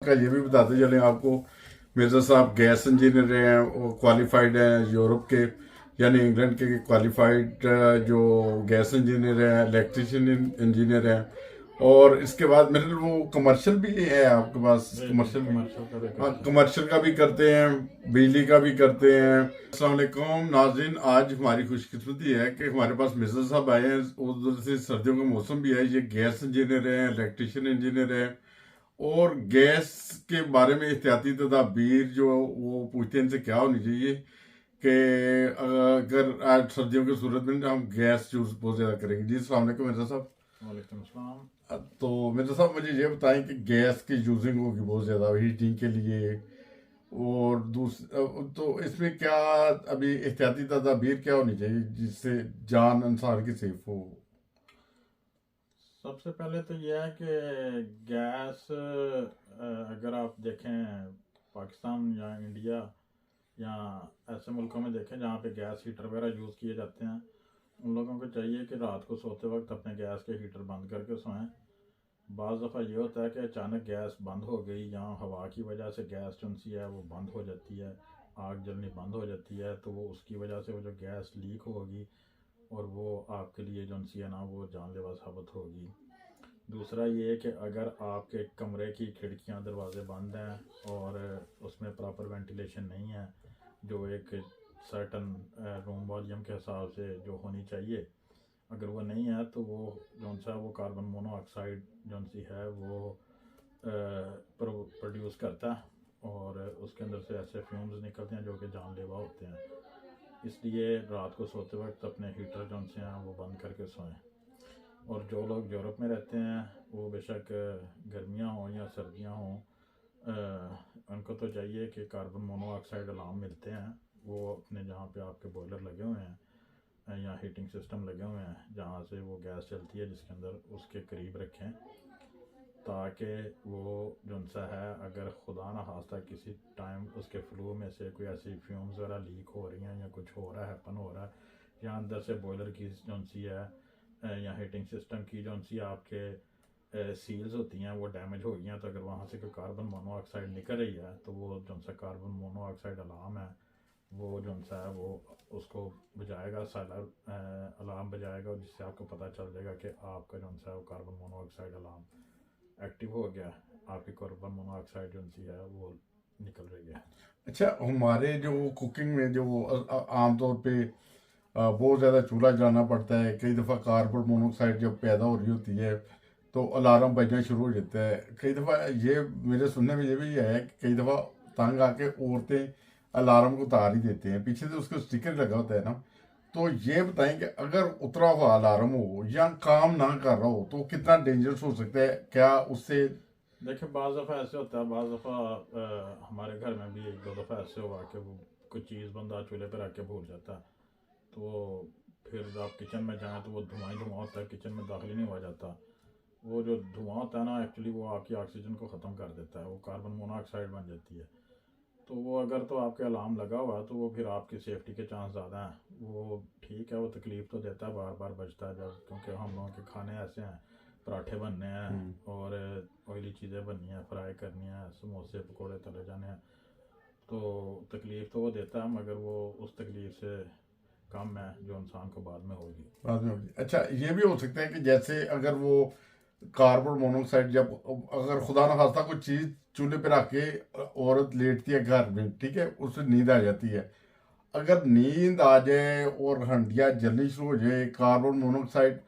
का ये भी बताते चलें आपको, मिर्जा साहब गैस इंजीनियर हैं, वो क्वालिफाइड हैं यूरोप के यानी इंग्लैंड के क्वालिफाइड जो गैस इंजीनियर हैं, इलेक्ट्रिशियन इंजीनियर हैं। और इसके बाद मेरे वो कमर्शियल भी है आपके पास, कमर्शियल भी, कमर्शियल का भी हाँ करते हैं। कमर्शियल का भी करते हैं, बिजली का भी करते हैं। अस्सलाम वालेकुम नाज़रीन, आज हमारी खुशकिस्मती है कि हमारे पास मिर्जा साहब आए हैं। उधर से सर्दियों का मौसम भी है, ये गैस इंजीनियर है, इलेक्ट्रिशियन इंजीनियर है। और गैस के बारे में एहतियाती तदाबीर जो वो पूछते हैं इनसे क्या होनी चाहिए कि अगर आज सर्दियों की सूरत में हम गैस यूज बहुत ज़्यादा करेंगे। जी अस्सलाम वालेकुम मिर्जा साहब। वालेकुम सलाम। तो मिर्जा साहब मुझे ये बताएं कि गैस की यूजिंग होगी बहुत ज़्यादा हीटिंग के लिए, और तो इसमें क्या अभी एहतियाती तदाबीर क्या होनी चाहिए जिससे जान इंसान की सेफ हो। सबसे पहले तो यह है कि गैस अगर आप देखें पाकिस्तान या इंडिया या ऐसे मुल्कों में देखें जहाँ पे गैस हीटर वगैरह यूज़ किए जाते हैं, उन लोगों को चाहिए कि रात को सोते वक्त अपने गैस के हीटर बंद करके सोएं। बाज़ दफ़ा ये होता है कि अचानक गैस बंद हो गई या हवा की वजह से गैस जो सी है वो बंद हो जाती है, आग जलनी बंद हो जाती है, तो वो उसकी वजह से वो जो गैस लीक होगी और वो आपके लिए जो सी है ना वो जानलेवा साबित होगी। दूसरा ये है कि अगर आपके कमरे की खिड़कियां दरवाजे बंद हैं और उसमें प्रॉपर वेंटिलेशन नहीं है, जो एक सर्टन रूम वॉल्यूम के हिसाब से जो होनी चाहिए, अगर वो नहीं है तो वो जो सा वो कार्बन मोनोऑक्साइड जो सी है वो प्रोड्यूस करता है और उसके अंदर से ऐसे फ्यूम्स निकलते हैं जो कि जानलेवा होते हैं। इसलिए रात को सोते वक्त अपने हीटर जो से हैं वो बंद करके सोएं। और जो लोग यूरोप में रहते हैं वो बेशक गर्मियाँ हों या सर्दियाँ हों, उनको तो चाहिए कि कार्बन मोनोऑक्साइड अलार्म मिलते हैं, वो अपने जहाँ पे आपके बॉयलर लगे हुए हैं या हीटिंग सिस्टम लगे हुए हैं जहाँ से वो गैस चलती है जिसके अंदर, उसके करीब रखें, ताकि वो जो सा है अगर खुदा ना खास्ता किसी टाइम उसके फ्लू में से कोई ऐसी फ्यूम्स वगैरह लीक हो रही हैं या कुछ हो रहा है, हैपन हो रहा है, या अंदर से बॉयलर की जो सी है या हीटिंग सिस्टम की जो सी आपके सील्स होती हैं वो डैमेज हो गई हैं, तो अगर वहाँ से कोई कार्बन मोनोऑक्साइड निकल रही है तो वो जो सा कार्बन मोनोऑक्साइड अलार्म है वो जो सा है वो उसको बजाएगा, साइलर अलार्म बजाएगा, जिससे आपको पता चल जाएगा कि आपका जो सा है वो कार्बन मोनोऑक्साइड अलार्म एक्टिव हो गया, आपकी कार्बन मोनोऑक्साइड जो सी है वो निकल रही है। अच्छा, हमारे जो कुकिंग में जो आमतौर पे बहुत ज़्यादा चूल्हा जलाना पड़ता है, कई दफ़ा कार्बन मोनोऑक्साइड जब पैदा हो रही होती है तो अलार्म बजना शुरू हो जाता है। कई दफ़ा ये मेरे सुनने में ये भी है कि कई दफ़ा तंग आके औरतें अलार्म को उतार ही देते हैं, पीछे से उसका स्टिकर लगा होता है ना। तो ये बताएं कि अगर उतरा हुआ अलार्म हो या काम ना कर रहा हो तो कितना डेंजरस हो सकता है, क्या उससे। देखिए बाज़ दफ़ा ऐसे होता है, बाज़ दफ़ा हमारे घर में भी एक दो दफ़ा ऐसे हुआ कि वो कोई चीज़ बंदा चूल्हे पर रख के भूल जाता है, तो फिर आप किचन में जाएं तो वो धुआं ही धुआं होता है, किचन में दाखिल ही नहीं हुआ जाता। वो जो धुआं होता है ना एक्चुअली वो आपकी ऑक्सीजन को ख़त्म कर देता है, वो कार्बन मोनोऑक्साइड बन जाती है। तो वो अगर तो आपके अलार्म लगा हुआ है तो वो फिर आपकी सेफ्टी के चांस ज़्यादा हैं। वो ठीक है, वो तकलीफ़ तो देता है, बार बार बजता है जब, क्योंकि हम लोगों के खाने ऐसे हैं, पराठे बनने हैं और ऑयली चीज़ें बननी हैं, फ्राई करनी है, समोसे पकोड़े तले जाने हैं, तो तकलीफ़ तो वो देता है, मगर वो उस तकलीफ़ से कम है जो इंसान को बाद में होगी। बाद में होगी। अच्छा, ये भी हो सकता है कि जैसे अगर वो कार्बन मोनोऑक्साइड जब, अगर खुदा न खास्ता कोई चीज चूल्हे पे रख के औरत लेटती है घर में, ठीक है, उससे नींद आ जाती है। अगर नींद आ जाए और हंडिया जलनी शुरू हो जाए, कार्बन मोनोऑक्साइड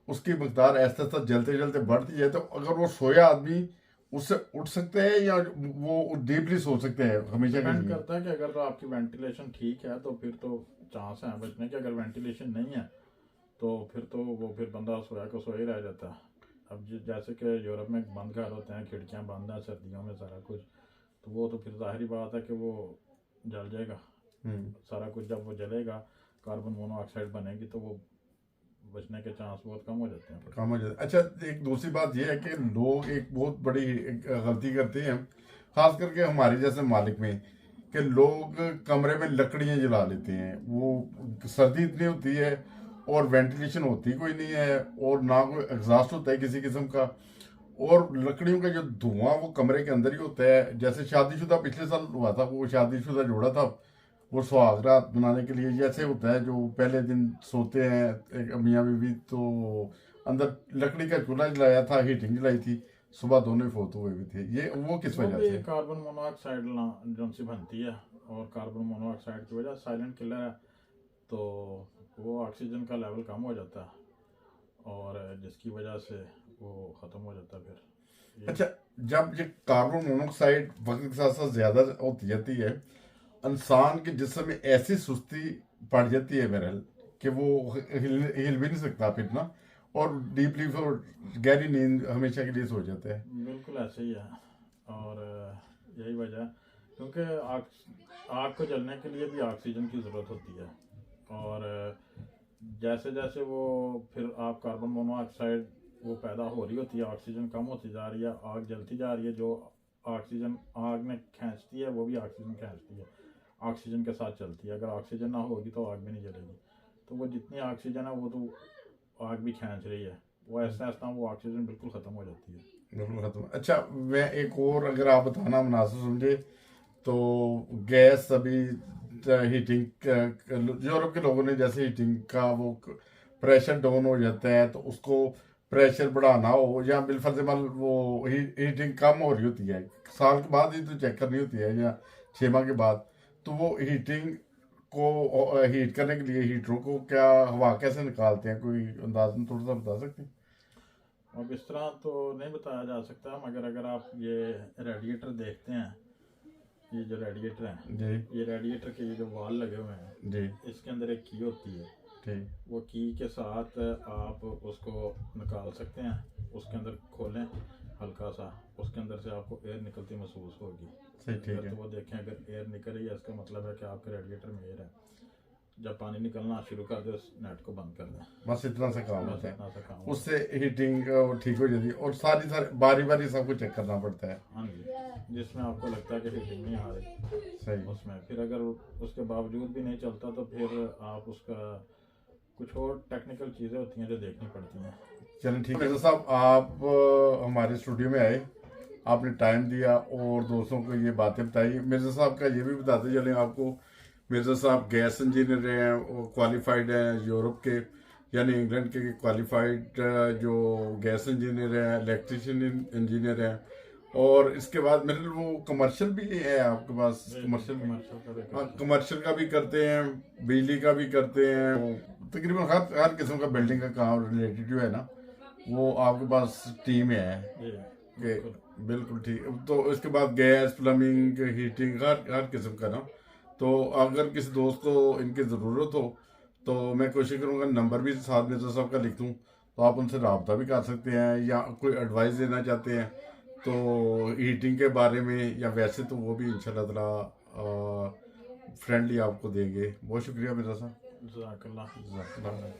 उसकी मकदार ऐसा ऐसा जलते जलते बढ़ती जाए, तो अगर वो सोया आदमी उससे उठ सकते हैं या वो डीपली सो सकते हैं हमेशा के डिपेंड लिए। करता है कि अगर तो आपकी वेंटिलेशन ठीक है तो फिर तो चांस है बचने के, अगर वेंटिलेशन नहीं है तो फिर तो वो फिर बंदा सोया को सोया ही रह जाता है। अब जैसे कि यूरोप में बंद घर होते हैं, खिड़कियां बंद हैं सर्दियों में सारा कुछ, तो वो तो फिर जाहिर बात है कि वो जल जाएगा सारा कुछ। जब वो जलेगा कार्बन मोनोऑक्साइड बनेगी तो वो बचने के चांस बहुत कम हो जाते हैं फिर। काम हो जाता है। अच्छा, एक दूसरी बात यह है कि लोग एक बहुत बड़ी एक गलती करते हैं, खास करके हमारे जैसे मालिक में, कि लोग कमरे में लकड़ियाँ जला लेते हैं। वो सर्दी इतनी होती है और वेंटिलेशन होती कोई नहीं है और ना कोई एग्जॉस्ट होता है किसी किस्म का, और लकड़ियों का जो धुआं वो कमरे के अंदर ही होता है। जैसे शादीशुदा पिछले साल हुआ था, वो शादीशुदा जोड़ा था, वो सुहागरात मनाने के लिए जैसे होता है, जो पहले दिन सोते हैं एक मियाँ बीवी, तो अंदर लकड़ी का चूल्हा जलाया था, हीटिंग जलाई थी, सुबह दोनों ही फोत हुए भी थे। ये वो किस वो वजह भी से? कार्बन मोनोऑक्साइड जो सी बनती है, और कार्बन मोनोऑक्साइड की वजह साइलेंट किलर है, तो वो ऑक्सीजन का लेवल कम हो जाता है और जिसकी वजह से वो ख़त्म हो जाता है फिर। अच्छा, जब ये कार्बन मोनोऑक्साइड वक्त के साथ साथ ज्यादा होती जाती है, इंसान के जिस्म में ऐसी सुस्ती पड़ जाती है बहरहाल कि वो हिल भी नहीं सकता फिर ना, और डीपली फिर गहरी नींद हमेशा के लिए सो जाता है। बिल्कुल ऐसे ही है। और यही वजह है, क्योंकि आग को जलने के लिए भी ऑक्सीजन की ज़रूरत होती है, और जैसे जैसे वो फिर आप कार्बन मोनोऑक्साइड वो पैदा हो रही होती है, ऑक्सीजन कम होती जा रही है, आग जलती जा रही है, जो ऑक्सीजन आग में खींचती है वो भी ऑक्सीजन खींचती है, ऑक्सीजन के साथ चलती है। अगर ऑक्सीजन ना होगी तो आग भी नहीं जलेगी। तो वो जितनी ऑक्सीजन है वो तो आग भी खींच रही है, वो ऐसा ऐसा वो ऑक्सीजन बिल्कुल ख़त्म हो जाती है। बिल्कुल खत्म। अच्छा, मैं एक और अगर आप बताना मुनासिब समझे तो, गैस अभी हीटिंग, यूरोप के लोगों ने जैसे हीटिंग का वो प्रेशर डाउन हो जाता है, तो उसको प्रेशर बढ़ाना हो, या बिलफर्जमल वो हीटिंग कम हो रही होती है, साल के बाद ही तो चेक करनी होती है, या 6 माह के बाद, तो वो हीटिंग को हीट करने के लिए हीटरों को क्या हवा कैसे निकालते हैं, कोई अंदाज़न थोड़ा सा बता सकते हैं? अब इस तरह तो नहीं बताया जा सकता, मगर अगर आप ये रेडिएटर देखते हैं, ये जो रेडिएटर हैं, जी ये रेडिएटर के ये जो वाल लगे हुए हैं, जी। इसके अंदर एक की होती है। ठीक। वो की के साथ आप उसको निकाल सकते हैं, उसके अंदर खोलें हल्का सा, उसके अंदर से आपको एयर निकलती महसूस होगी। सही, ठीक अगर है। तो वो देखें, अगर एयर निकल रही है इसका मतलब है कि आपके रेडिएटर में एयर है। जब पानी निकलना शुरू कर दे, उस नेट को बंद कर दें। बस इतना सा काम बस होता है, इतना सा काम होता उससे हीटिंग ठीक हो जाती है, और सारी सारी बारी बारी सबको चेक करना पड़ता है। है। हाँ जी, जिसमें आपको लगता है कि हीटिंग नहीं आ रही, सही। उसमें फिर अगर उसके बावजूद भी नहीं चलता तो फिर आप उसका कुछ और टेक्निकल चीज़ें होती हैं जो देखनी पड़ती हैं। चलें, ठीक है। मिर्ज़ा साहब, आप हमारे स्टूडियो में आए, आपने टाइम दिया और दोस्तों को ये बातें बताई। मिर्ज़ा साहब का ये भी बताते चलें आपको, मिर्ज़ा साहब गैस इंजीनियर हैं, वो क्वालिफाइड हैं यूरोप के, यानी इंग्लैंड के क्वालिफाइड जो गैस इंजीनियर हैं, इलेक्ट्रिशियन इंजीनियर हैं, और इसके बाद मेरे वो कमर्शियल भी है आपके पास? कमर्शियल भी, कमर्शियल का भी हाँ, करते कमर्शियल का भी करते हैं, बिजली का भी करते हैं, तकरीबन हर किस्म का बिल्डिंग का काम रिलेटेड जो है ना, वो आपके पास टीम है हैं। जी कि बिल्कुल। बिल्कुल ठीक। तो इसके बाद गैस, प्लम्बिंग, हीटिंग, हर किस्म का ना। तो अगर किसी दोस्त को इनकी ज़रूरत हो तो मैं कोशिश करूँगा नंबर भी साथ में साहब का लिख दूँ, तो आप उनसे रब्ता भी कर सकते हैं, या कोई एडवाइस देना चाहते हैं तो हीटिंग के बारे में, या वैसे तो वो भी इंशाल्लाह ताला फ्रेंडली आपको देंगे। बहुत शुक्रिया मिर्ज़ा साहब। जज़ाकल्लाह। जज़ाकल्लाह।